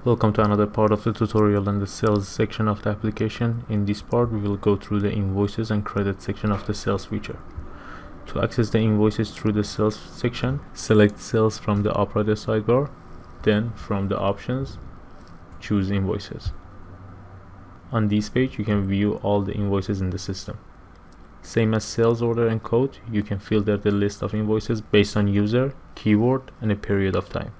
Welcome to another part of the tutorial in the sales section of the application. In this part, we will go through the invoices and credit section of the sales feature. To access the invoices through the sales section, select sales from the operator sidebar, then from the options, choose invoices. On this page, you can view all the invoices in the system. Same as sales order and code, you can filter the list of invoices based on user, keyword, and a period of time.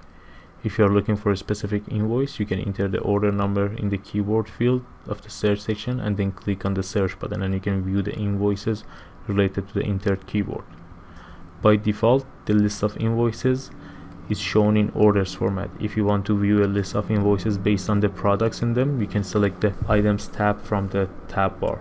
If you are looking for a specific invoice, you can enter the order number in the keyword field of the search section and then click on the search button, and you can view the invoices related to the entered keyword. By default, the list of invoices is shown in orders format. If you want to view a list of invoices based on the products in them, you can select the items tab from the tab bar,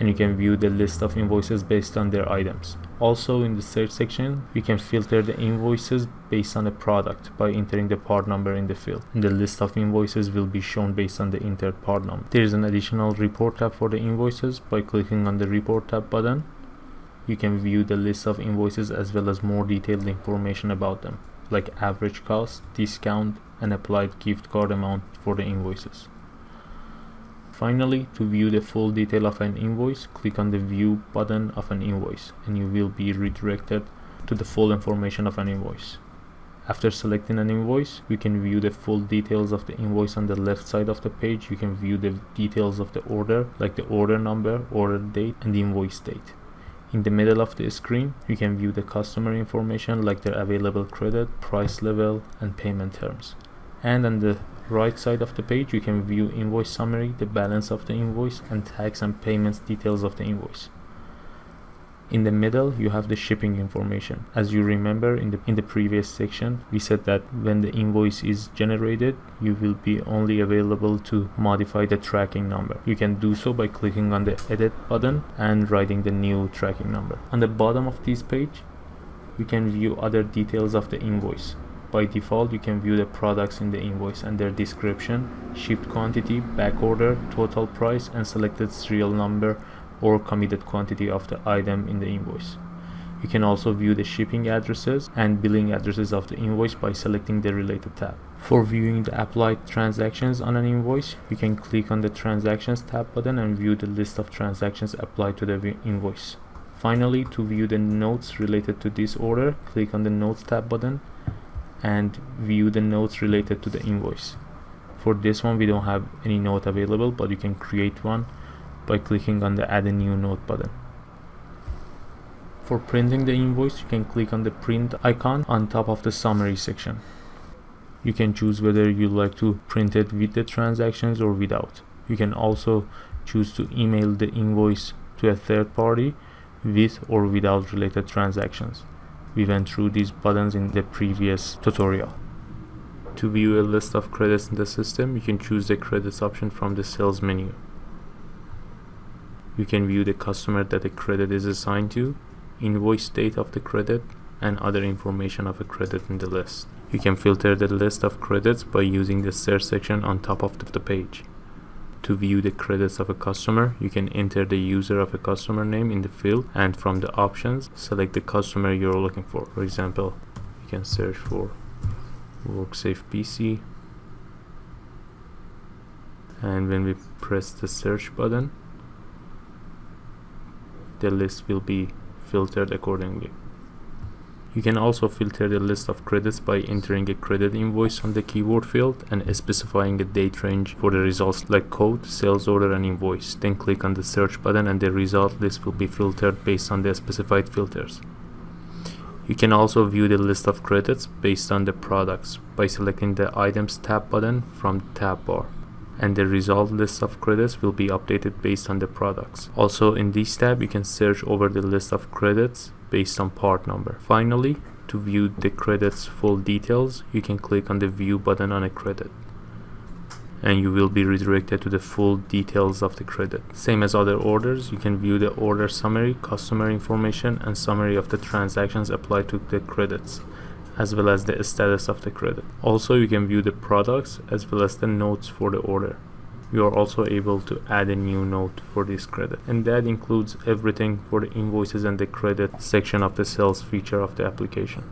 and you can view the list of invoices based on their items. Also, in the search section, you can filter the invoices based on the product by entering the part number in the field. The list of invoices will be shown based on the entered part number. There is an additional report tab for the invoices. By clicking on the report tab button, you can view the list of invoices as well as more detailed information about them, like average cost, discount, and applied gift card amount for the invoices. Finally, to view the full detail of an invoice, click on the View button of an invoice, and you will be redirected to the full information of an invoice. After selecting an invoice, you can view the full details of the invoice on the left side of the page. You can view the details of the order, like the order number, order date, and the invoice date. In the middle of the screen, you can view the customer information, like their available credit, price level, and payment terms. And on the right side of the page, you can view invoice summary, the balance of the invoice, and tax and payments details of the invoice. In the middle, you have the shipping information. As you remember, in the previous section, we said that when the invoice is generated, you will be only available to modify the tracking number. You can do so by clicking on the edit button and writing the new tracking number. On the bottom of this page, you can view other details of the invoice. By default, you can view the products in the invoice and their description, shipped quantity, back order, total price, and selected serial number or committed quantity of the item in the invoice. You can also view the shipping addresses and billing addresses of the invoice by selecting the related tab. For viewing the applied transactions on an invoice, you can click on the Transactions tab button and view the list of transactions applied to the invoice. Finally, to view the notes related to this order, click on the Notes tab button and view the notes related to the invoice. For this one, we don't have any note available, but you can create one by clicking on the Add a New Note button. For printing the invoice, you can click on the print icon on top of the summary section. You can choose whether you like to print it with the transactions or without. You can also choose to email the invoice to a third party with or without related transactions. We went through these buttons in the previous tutorial. To view a list of credits in the system, you can choose the credits option from the sales menu. You can view the customer that the credit is assigned to, invoice date of the credit, and other information of a credit in the list. You can filter the list of credits by using the search section on top of the page. To view the credits of a customer, you can enter the user of a customer name in the field, and from the options, select the customer you're looking for. For example, you can search for WorkSafe PC, and when we press the search button, the list will be filtered accordingly. You can also filter the list of credits by entering a credit invoice on the keyword field and specifying a date range for the results, like code, sales order, and invoice. Then click on the search button and the result list will be filtered based on the specified filters. You can also view the list of credits based on the products by selecting the Items tab button from the tab bar, and the result list of credits will be updated based on the products. Also, in this tab, you can search over the list of credits based on part number. Finally, to view the credits full details, you can click on the View button on a credit, and you will be redirected to the full details of the credit. Same as other orders, you can view the order summary, customer information, and summary of the transactions applied to the credits, as well as the status of the credit. Also, you can view the products as well as the notes for the order. You are also able to add a new note for this credit, and that includes everything for the invoices and the credit section of the sales feature of the application.